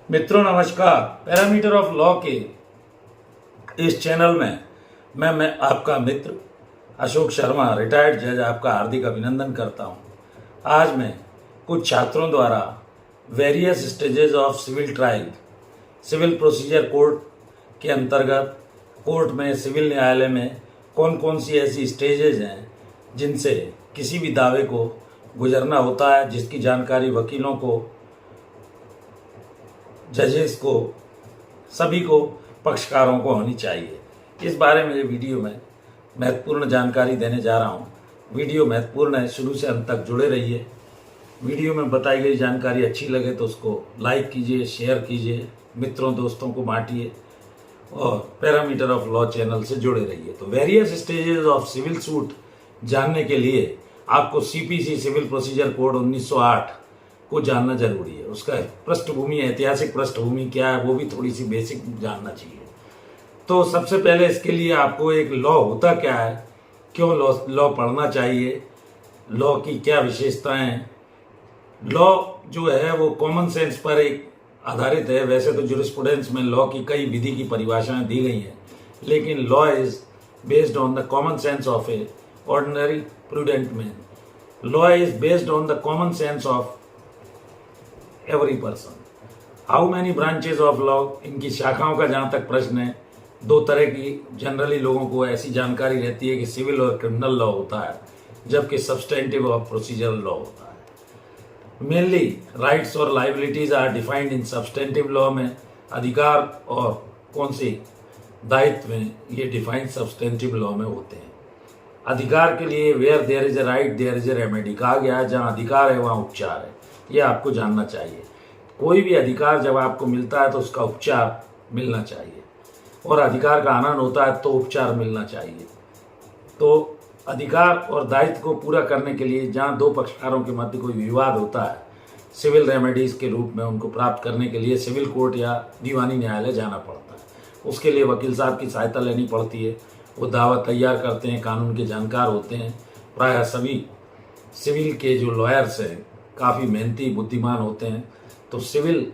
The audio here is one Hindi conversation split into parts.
मित्रों नमस्कार। पैरामीटर ऑफ लॉ के इस चैनल में मैं आपका मित्र अशोक शर्मा रिटायर्ड जज आपका हार्दिक अभिनंदन करता हूं। आज मैं कुछ छात्रों द्वारा various stages of civil trial civil procedure code के अंतर्गत कोर्ट में सिविल न्यायालय में कौन कौन सी ऐसी स्टेजेज हैं जिनसे किसी भी दावे को गुजरना होता है, जिसकी जानकारी वकीलों को, जजेस को, सभी को, पक्षकारों को होनी चाहिए। इस बारे में ये वीडियो में महत्वपूर्ण जानकारी देने जा रहा हूँ। वीडियो महत्वपूर्ण है, शुरू से अंत तक जुड़े रहिए। वीडियो में बताई गई जानकारी अच्छी लगे तो उसको लाइक कीजिए, शेयर कीजिए, मित्रों दोस्तों को बांटिए और पैरामीटर ऑफ लॉ चैनल से जुड़े रहिए। तो various stages of civil suit जानने के लिए आपको सीपीसी सिविल प्रोसीजर कोड 1908 को जानना जरूरी है। उसका पृष्ठभूमि, ऐतिहासिक पृष्ठभूमि क्या है वो भी थोड़ी सी बेसिक जानना चाहिए। तो सबसे पहले इसके लिए आपको एक लॉ होता क्या है, क्यों लॉ पढ़ना चाहिए, लॉ की क्या विशेषताएं हैं। लॉ जो है वो कॉमन सेंस पर एक आधारित है। वैसे तो जुरिस्प्रूडेंस में लॉ की कई विधि की परिभाषाएं दी गई हैं, लेकिन law is based on the common sense of A ordinary prudent man. Law is based on the common sense of every person. How many branches of law, इनकी शाखाओं का जहां तक प्रश्न है, दो तरह की जनरली लोगों को ऐसी जानकारी रहती है कि सिविल और क्रिमिनल लॉ होता है, जबकि सब्सटेंटिव और प्रोसीजरल लॉ होता है। मेनली राइट्स और liabilities are defined in substantive law में। अधिकार और कौन सी दायित्व हैं ये डिफाइंड सब्सटेंटिव लॉ में होते हैं। अधिकार के लिए where there is a right there is a remedy कहा गया है। जहां अधिकार है वहां उपचार है, ये आपको जानना चाहिए। कोई भी अधिकार जब आपको मिलता है तो उसका उपचार मिलना चाहिए, और अधिकार का आनंद होता है तो उपचार मिलना चाहिए। तो अधिकार और दायित्व को पूरा करने के लिए जहां दो पक्षकारों के मध्य कोई विवाद होता है, सिविल रेमेडीज के रूप में उनको प्राप्त करने के लिए सिविल कोर्ट या दीवानी न्यायालय जाना पड़ता है। उसके लिए वकील साहब की सहायता लेनी पड़ती है। वो दावा तैयार करते हैं, कानून के जानकार होते हैं। प्रायः सभी सिविल के जो लॉयर्स हैं काफ़ी मेहनती बुद्धिमान होते हैं, तो सिविल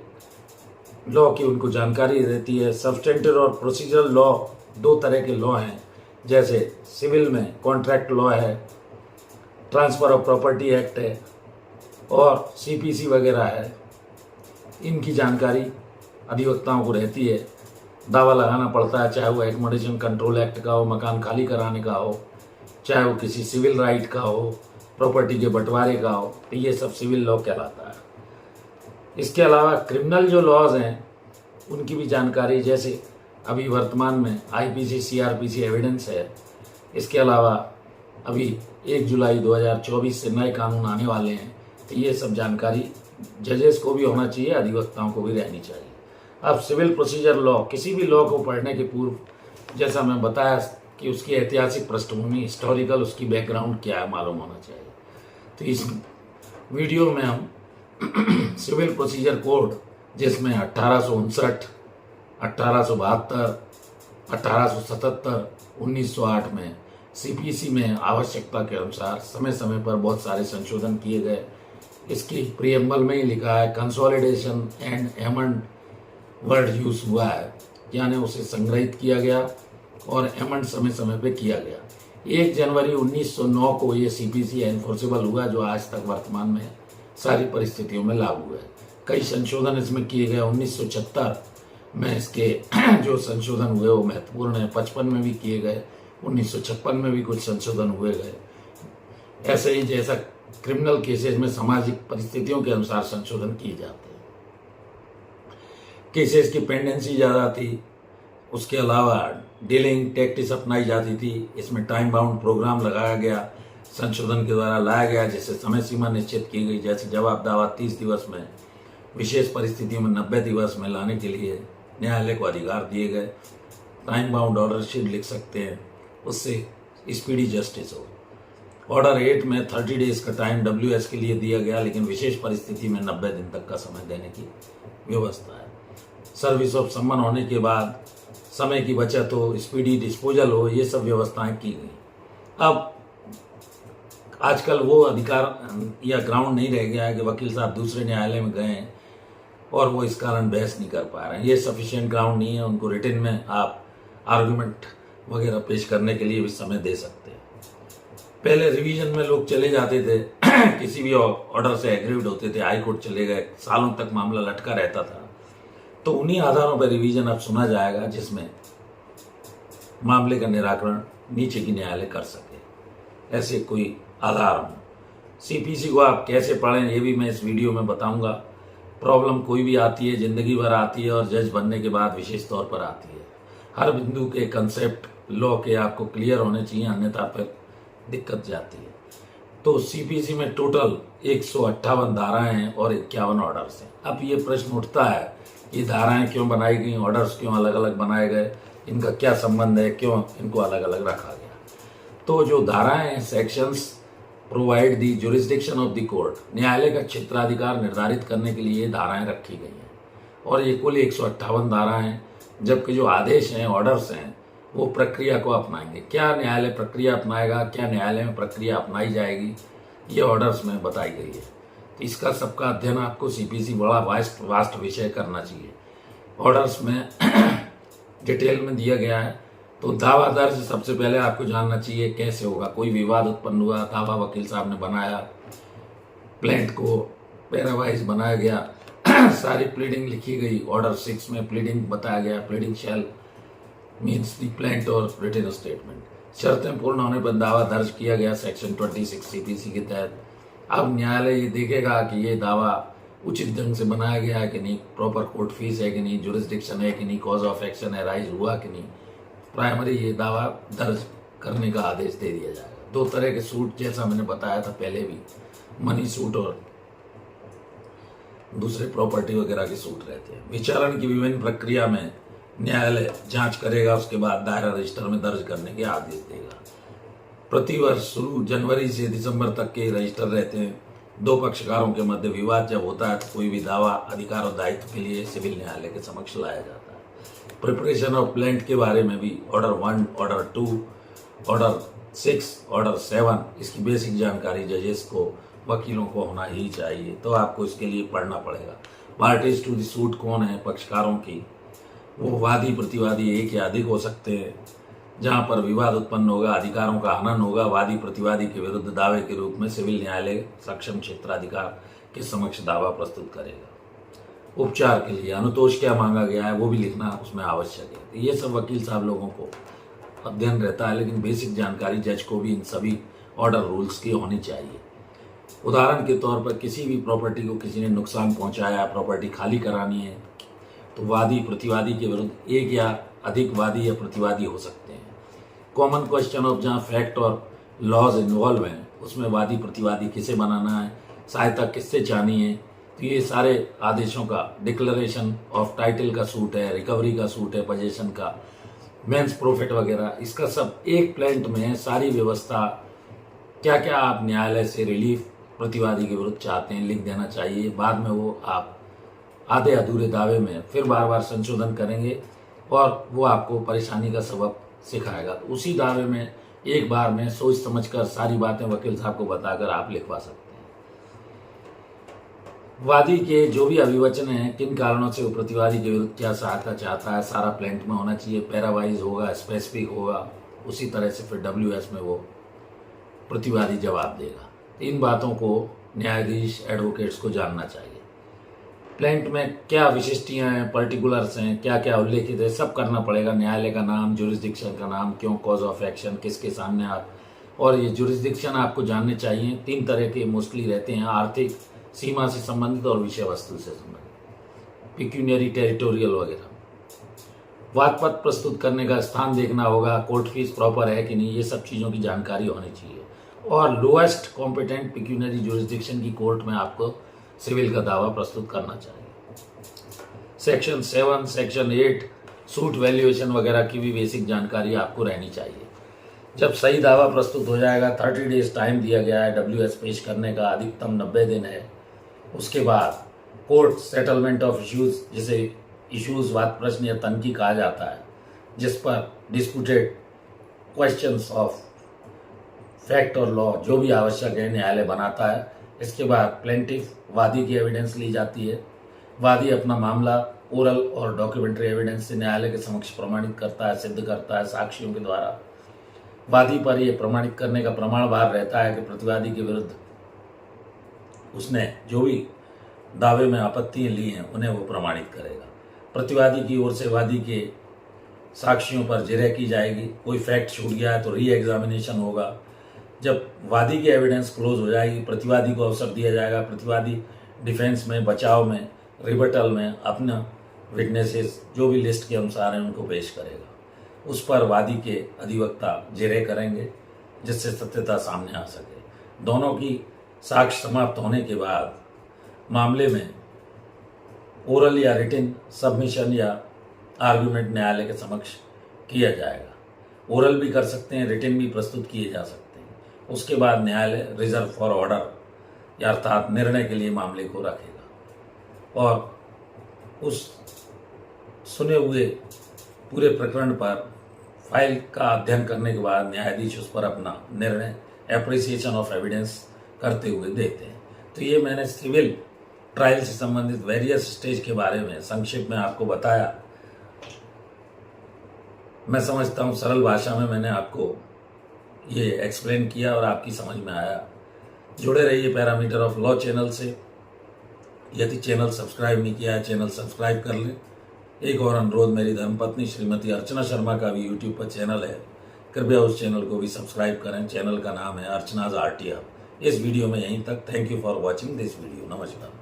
लॉ की उनको जानकारी रहती है। सब्सटेंटिव और प्रोसीजरल लॉ दो तरह के लॉ हैं। जैसे सिविल में कॉन्ट्रैक्ट लॉ है, ट्रांसफर ऑफ प्रॉपर्टी एक्ट है और सीपीसी वगैरह है। इनकी जानकारी अधिवक्ताओं को रहती है। दावा लगाना पड़ता है, चाहे वो एकोमोडेशन कंट्रोल एक्ट का हो, मकान खाली कराने का हो, चाहे वो किसी सिविल राइट का हो, प्रॉपर्टी के बंटवारे का हो, तो ये सब सिविल लॉ कहलाता है। इसके अलावा क्रिमिनल जो लॉज हैं उनकी भी जानकारी, जैसे अभी वर्तमान में आईपीसी सीआरपीसी एविडेंस है। इसके अलावा अभी 1 जुलाई 2024 से नए कानून आने वाले हैं, तो ये सब जानकारी जजेस को भी होना चाहिए, अधिवक्ताओं को भी रहनी चाहिए। अब सिविल प्रोसीजर लॉ, किसी भी लॉ को पढ़ने के पूर्व जैसा मैं बताया कि उसकी ऐतिहासिक पृष्ठभूमि, हिस्टोरिकल उसकी बैकग्राउंड क्या है मालूम होना चाहिए। तो इस वीडियो में हम सिविल प्रोसीजर कोड, जिसमें 1859, 1872, 1877, 1908 में सीपीसी में आवश्यकता के अनुसार समय समय पर बहुत सारे संशोधन किए गए। इसकी प्रीएम्बल में ही लिखा है consolidation and amend word use हुआ है, यानी उसे संग्रहित किया गया और एमेंड समय समय पे किया गया। 1 जनवरी 1909 को ये सीपीसी एनफोर्सेबल हुआ, जो आज तक वर्तमान में सारी परिस्थितियों में लागू है। कई संशोधन इसमें किए गए। 1976 में इसके जो संशोधन हुए वो महत्वपूर्ण है। 55 में भी किए गए, 1956 में भी कुछ संशोधन हुए गए। ऐसे ही जैसा क्रिमिनल केसेस में सामाजिक परिस्थितियों के अनुसार संशोधन किए जाते हैं। केसेस की पेंडेंसी ज़्यादा थी, उसके अलावा डीलिंग टैक्टिस अपनाई जाती थी। इसमें टाइम बाउंड प्रोग्राम लगाया गया, संशोधन के द्वारा लाया गया, जिससे समय सीमा निश्चित की गई। जैसे जवाब दावा 30 दिवस में, विशेष परिस्थितियों में 90 दिवस में लाने के लिए न्यायालय को अधिकार दिए गए। टाइम बाउंड ऑर्डर शीट लिख सकते हैं, उससे स्पीडी जस्टिस हो। ऑर्डर 8 में 30 डेज का टाइम WS के लिए दिया गया, लेकिन विशेष परिस्थिति में 90 दिन तक का समय देने की व्यवस्था है। सर्विस ऑफ सम्मन होने के बाद समय की बचत हो, स्पीडी डिस्पोजल हो, ये सब व्यवस्थाएं की गई। अब आजकल वो अधिकार या ग्राउंड नहीं रह गया है कि वकील साहब दूसरे न्यायालय में गए और वो इस कारण बहस नहीं कर पा रहे हैं। ये सफिशिएंट ग्राउंड नहीं है, उनको रिटन में आप आर्गुमेंट वगैरह पेश करने के लिए भी समय दे सकते हैं। पहले रिवीजन में लोग चले जाते थे किसी भी ऑर्डर से एग्रीड होते थे, हाई कोर्ट चले गए, सालों तक मामला लटका रहता था। तो उन्हीं आधारों पर रिवीजन अब सुना जाएगा जिसमें मामले का निराकरण नीचे की न्यायालय कर सके, ऐसे कोई आधार हो। सीपीसी को आप कैसे पढ़ें ये भी मैं इस वीडियो में बताऊंगा। प्रॉब्लम कोई भी आती है, जिंदगी भर आती है और जज बनने के बाद विशेष तौर पर आती है। हर बिंदु के कंसेप्ट लॉ के आपको क्लियर होने चाहिए, अन्यथा फिर दिक्कत जाती है। तो सीपीसी में टोटल 158 धाराएं हैं और 51 ऑर्डर्स हैं। अब ये प्रश्न उठता है, ये धाराएं क्यों बनाई गई, ऑर्डर्स क्यों अलग अलग बनाए गए, इनका क्या संबंध है, क्यों इनको अलग अलग रखा गया। तो जो धाराएं हैं, sections provide the jurisdiction of the court, न्यायालय का क्षेत्राधिकार निर्धारित करने के लिए धाराएं रखी गई हैं और ये कुल 158 धाराएं हैं। जबकि जो आदेश हैं, ऑर्डर्स हैं, वो प्रक्रिया को अपनाएंगे। क्या न्यायालय प्रक्रिया अपनाएगा, क्या न्यायालय में प्रक्रिया अपनाई जाएगी, ये ऑर्डर्स में बताई गई है। तो इसका सबका अध्ययन आपको सीपीसी बड़ा वास्ट विषय करना चाहिए। ऑर्डर्स में डिटेल में दिया गया है। तो दावा दर्ज सबसे पहले आपको जानना चाहिए कैसे होगा। कोई विवाद उत्पन्न हुआ, दावा वकील साहब ने बनाया, प्लेंट को पैरावाइज बनाया गया, सारी प्लीडिंग लिखी गई। ऑर्डर 6 में प्लीडिंग बताया गया, pleading shall means the plaint और रिटन स्टेटमेंट। शर्तें पूर्ण होने पर दावा दर्ज किया गया सेक्शन 26 सीपीसी के तहत। अब न्यायालय ये देखेगा कि ये दावा उचित ढंग से बनाया गया है कि नहीं, प्रॉपर कोर्ट फीस है कि नहीं, जुरिस्डिक्शन है कि नहीं, कॉज ऑफ एक्शन एराइज हुआ कि नहीं। प्राइमरी ये दावा दर्ज करने का आदेश दे दिया जाएगा। 2 तरह के सूट, जैसा मैंने बताया था पहले भी, मनी सूट और दूसरे प्रॉपर्टी वगैरह के सूट रहते हैं। विचारण की विभिन्न प्रक्रिया में न्यायालय जांच करेगा, उसके बाद दायरा रजिस्टर में दर्ज करने के आदेश देगा। प्रतिवर्ष शुरू जनवरी से दिसंबर तक के रजिस्टर रहते हैं। 2 पक्षकारों के मध्य विवाद जब होता है तो कोई भी दावा अधिकार और दायित्व के लिए सिविल न्यायालय के समक्ष लाया जाता है। प्रिपरेशन ऑफ प्लेंट के बारे में भी ऑर्डर 1, ऑर्डर 2, ऑर्डर 6, ऑर्डर 7, इसकी बेसिक जानकारी जजेस को, वकीलों को होना ही चाहिए। तो आपको इसके लिए पढ़ना पड़ेगा। पार्टीज टू द सूट कौन है पक्षकारों की, वो वादी प्रतिवादी एक या अधिक हो सकते हैं। जहां पर विवाद उत्पन्न होगा, अधिकारों का हनन होगा, वादी प्रतिवादी के विरुद्ध दावे के रूप में सिविल न्यायालय सक्षम क्षेत्राधिकार के समक्ष दावा प्रस्तुत करेगा। उपचार के लिए अनुतोष क्या मांगा गया है वो भी लिखना उसमें आवश्यक है। ये सब वकील साहब लोगों को अध्ययन रहता है, लेकिन बेसिक जानकारी जज को भी इन सभी ऑर्डर रूल्स की होनी चाहिए। उदाहरण के तौर पर किसी भी प्रॉपर्टी को किसी ने नुकसान पहुंचाया, प्रॉपर्टी खाली करानी है, तो वादी प्रतिवादी के विरुद्ध एक या अधिक वादी या प्रतिवादी हो सकते हैं। कॉमन क्वेश्चन ऑफ जहाँ फैक्ट और लॉज इन्वॉल्व हैं, उसमें वादी प्रतिवादी किसे बनाना है, सहायता किससे चाहनी है। तो ये सारे आदेशों का, डिक्लेरेशन ऑफ टाइटल का सूट है, रिकवरी का सूट है, पोजेशन का, मेंस प्रॉफिट वगैरह, इसका सब एक प्लेंट में सारी व्यवस्था, क्या क्या आप न्यायालय से रिलीफ प्रतिवादी के विरुद्ध चाहते हैं लिख देना चाहिए। बाद में वो आप आधे अधूरे दावे में फिर बार बार संशोधन करेंगे और वो आपको परेशानी का सबब सिखाएगा। तो उसी दावे में एक बार में सोच समझकर सारी बातें वकील साहब को बताकर आप लिखवा सकते हैं। वादी के जो भी अभिवचन हैं, किन कारणों से वो प्रतिवादी के विरुद्ध क्या सहायता चाहता है, सारा प्लेंट में होना चाहिए। पैरावाइज होगा, स्पेसिफिक होगा, उसी तरह से फिर WS में वो प्रतिवादी जवाब देगा। इन बातों को न्यायाधीश, एडवोकेट्स को जानना चाहिए। प्लेंट में क्या विशिष्टियां हैं, पर्टिकुलर्स हैं, क्या क्या उल्लेखित है, सब करना पड़ेगा। न्यायालय का नाम, जुरिस्डिक्शन का नाम, क्यों, कॉज ऑफ एक्शन, किसके सामने आप, और ये जुरिस्डिक्शन आपको जानने चाहिए। 3 तरह के मोस्टली रहते हैं, आर्थिक सीमा से संबंधित और विषय वस्तु से संबंधित, पिक्यूनियरी, टेरिटोरियल वगैरह। वाद पत्र प्रस्तुत करने का स्थान देखना होगा, कोर्ट फीस प्रॉपर है कि नहीं, ये सब चीज़ों की जानकारी होनी चाहिए। और लोएस्ट कॉम्पिटेंट पिक्यूनियरी जुरिस्डिक्शन की कोर्ट में आपको सिविल का दावा प्रस्तुत करना चाहिए। सेक्शन 7, सेक्शन 8, सूट वैल्यूएशन वगैरह की भी बेसिक जानकारी आपको रहनी चाहिए। जब सही दावा प्रस्तुत हो जाएगा, 30 डेज टाइम दिया गया है WS पेश करने का, अधिकतम 90 दिन है। उसके बाद कोर्ट सेटलमेंट ऑफ इश्यूज, जिसे इश्यूज, वाद प्रश्न या तनकी कहा जाता है, जिस पर डिस्प्यूटेड क्वेश्चंस ऑफ फैक्ट और लॉ जो भी आवश्यक है न्यायालय बनाता है। इसके बाद प्लेंटिफ, वादी की एविडेंस ली जाती है। वादी अपना मामला ओरल और डॉक्यूमेंट्री एविडेंस से न्यायालय के समक्ष प्रमाणित करता है, सिद्ध करता है साक्षियों के द्वारा। वादी पर यह प्रमाणित करने का प्रमाण भार रहता है कि प्रतिवादी के विरुद्ध उसने जो भी दावे में आपत्तियां ली हैं उन्हें वो प्रमाणित करेगा। प्रतिवादी की ओर से वादी के साक्षियों पर जिरह की जाएगी। कोई फैक्ट छूट गया है तो री एग्जामिनेशन होगा। जब वादी की एविडेंस क्लोज हो जाएगी, प्रतिवादी को अवसर दिया जाएगा। प्रतिवादी डिफेंस में, बचाव में, रिबटल में अपना विटनेसेस जो भी लिस्ट के अनुसार हैं उनको पेश करेगा। उस पर वादी के अधिवक्ता जिरह करेंगे जिससे सत्यता सामने आ सके। दोनों की साक्ष्य समाप्त होने के बाद मामले में ओरल या रिटन सबमिशन या आर्गुमेंट न्यायालय के समक्ष किया जाएगा। ओरल भी कर सकते हैं, रिटन भी प्रस्तुत किए जा सकते हैं। उसके बाद न्यायालय रिजर्व फॉर ऑर्डर या अर्थात निर्णय के लिए मामले को रखेगा और उस सुने हुए पूरे प्रकरण पर फाइल का अध्ययन करने के बाद न्यायाधीश उस पर अपना निर्णय एप्रिसिएशन ऑफ एविडेंस करते हुए देते हैं। तो ये मैंने सिविल ट्रायल से संबंधित वेरियस स्टेज के बारे में संक्षिप्त में आपको बताया। मैं समझता हूँ सरल भाषा में मैंने आपको ये एक्सप्लेन किया और आपकी समझ में आया। जुड़े रहिए पैरामीटर ऑफ लॉ चैनल से। यदि चैनल सब्सक्राइब नहीं किया है, चैनल सब्सक्राइब कर लें। एक और अनुरोध, मेरी धर्मपत्नी श्रीमती अर्चना शर्मा का भी यूट्यूब पर चैनल है, कृपया उस चैनल को भी सब्सक्राइब करें। चैनल का नाम है अर्चनाज आरटी हब। इस वीडियो में यहीं तक। Thank you for watching this video. नमस्कार।